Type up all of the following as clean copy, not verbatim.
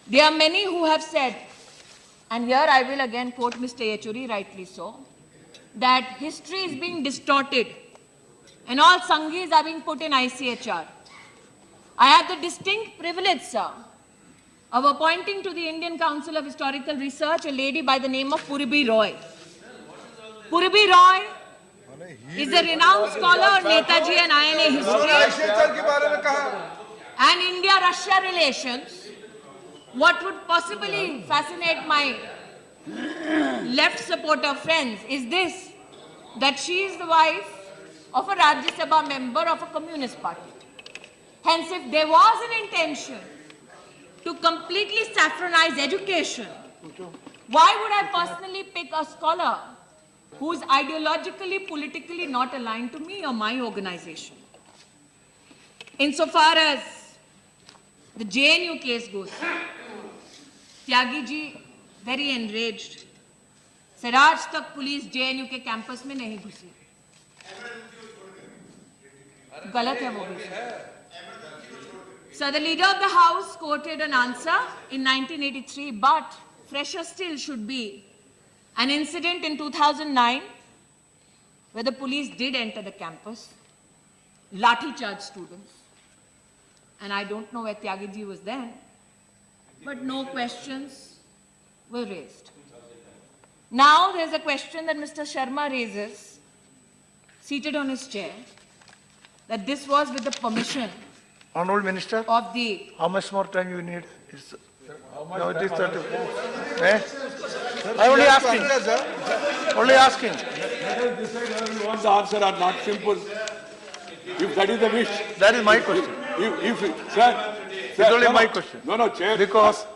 There are many who have said, and here I will again quote Mr. Yechuri, rightly so, that history is being distorted and all Sanghis are being put in ICHR. I have the distinct privilege, sir, of appointing to the Indian Council of Historical Research a lady by the name of Purbi Roy. Purbi Roy is a renowned scholar on Netaji and INA history and India-Russia relations. What would possibly fascinate my left supporter friends is this, that she is the wife of a Rajya Sabha member of a communist party. Hence, if there was an intention to completely saffronize education, why would I personally pick a scholar who is ideologically, politically not aligned to me or my organization? Insofar as the JNU case goes, Tyagi ji very enraged, said, "Aaj tak police JNU के campus में नहीं घुसी." गलत है वो भी. So the leader of the house quoted an answer in 1983, but fresher still should be an incident in 2009 where the police did enter the campus, lathi charged students, and I don't know where Tyagi ji was then, but no questions were raised. Now there's a question that Mr. Sharma raises, seated on his chair, that this was with the permission Honorable Minister, of the... how much more time you need? No, it is 30. Eh? I only asking. Only asking. Want the answer or not? Simple. If that is the wish. That is my question. Sir, it's only my question. No, chair. Because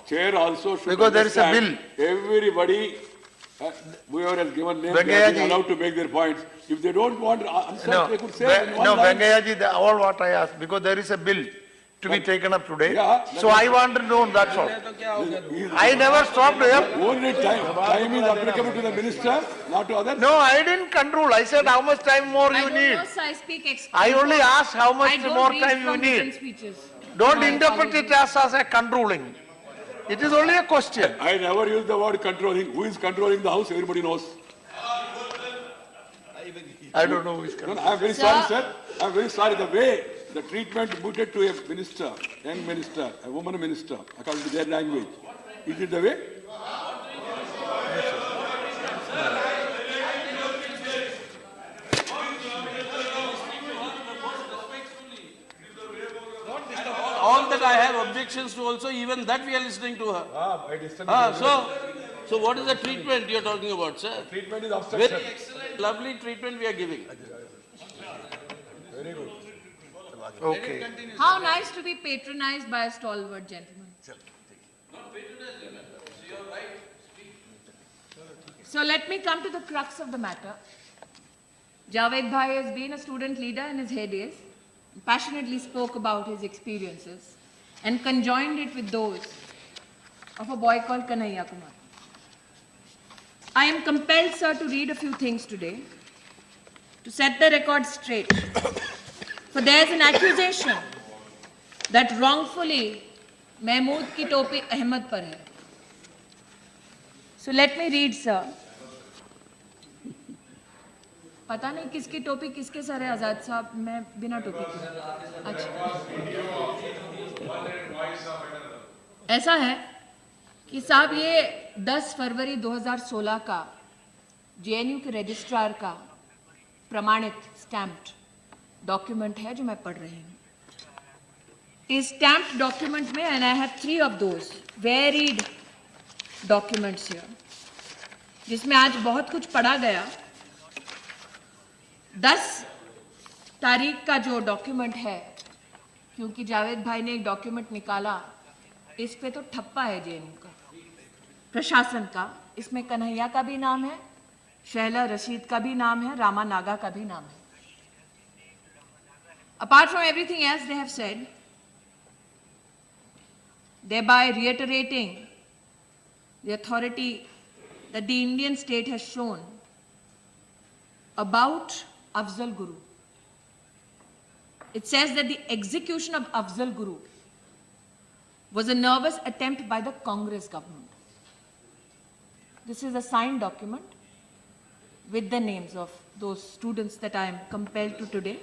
chair also should. Because there is a bill. Everybody, whoever has given name, they are allowed to make their points. If they don't want answer, they could say. Venkaiah ji, all what I asked, because there is a bill to be taken up today. Yeah, so I want to know, that's all. I never stopped here. Only time is applicable to the minister, not to others. No, I didn't control. I said how much time more you need. I only asked how much more time you need. Don't interpret it as a controlling. It is only a question. I never use the word controlling. Who is controlling the house? Everybody knows. I don't know who is controlling. I am very sorry, sir. I am very sorry. The way the treatment mooted to a minister, young minister, a woman minister, according to their language. Is it the way? All that I have objections to also, even that we are listening to her. So what is the treatment you are talking about, sir? The treatment is obstruction. Very excellent, lovely treatment we are giving. Very good. Okay. How nice to be patronized by a stalwart gentleman. So let me come to the crux of the matter. Javed Bhai has been a student leader in his heydays, passionately spoke about his experiences and conjoined it with those of a boy called Kanhaiya Kumar. I am compelled, sir, to read a few things today to set the record straight. For there is an accusation that wrongfully Mahmood ki topi Ahmed par hai. So let me read, sir. पता नहीं किसकी टोपी किसके sir है आजाद साहब, मैं बिना टोपी के. अच्छा, ऐसा है कि साहब ये 10 फरवरी 2016 का जेएनयू के रजिस्ट्रार का प्रमाणित स्टैम्प्ड डॉक्यूमेंट है जो मैं पढ़ रही हूँ. इस स्टैम्प्ड डॉक्यूमेंट में, and I have 3 of those varied documents here, जिसमें आज बहुत कुछ पढ़ा गया. 10 तारीख का जो डॉक्यूमेंट है, क्योंकि जावेद भाई ने एक डॉक्यूमेंट निकाला, इस पे तो ठप्पा है जेएनयू का, प्रशासन का. इसमें कन्हैया का भी नाम है, शहला रशीद का भी नाम है, रामा नागा का भी नाम है. Apart from everything else they have said, thereby reiterating the authority that the Indian state has shown about Afzal Guru. It says that the execution of Afzal Guru was a nervous attempt by the Congress government. This is a signed document with the names of those students that I am compelled to today.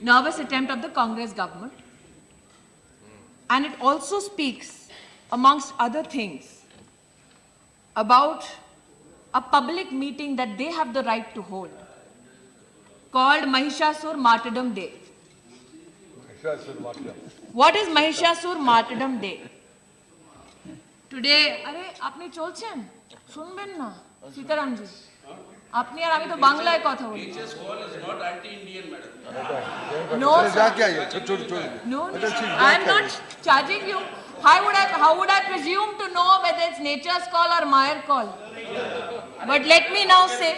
Nervous attempt of the Congress government. And it also speaks, amongst other things, about a public meeting that they have the right to hold, called Mahishasur Martyrdom Day. What is Mahishasur Martyrdom Day? Today, अरे आपने चलছেন শুনবেন না সীতারাম জি আপনি আর আমি তো বাংলায় কথা বলি HS call is not anti-Indian, madam. No, sir. No, I am not charging you. How would I presume to know whether it's nature's call or Meyer call? But let me now say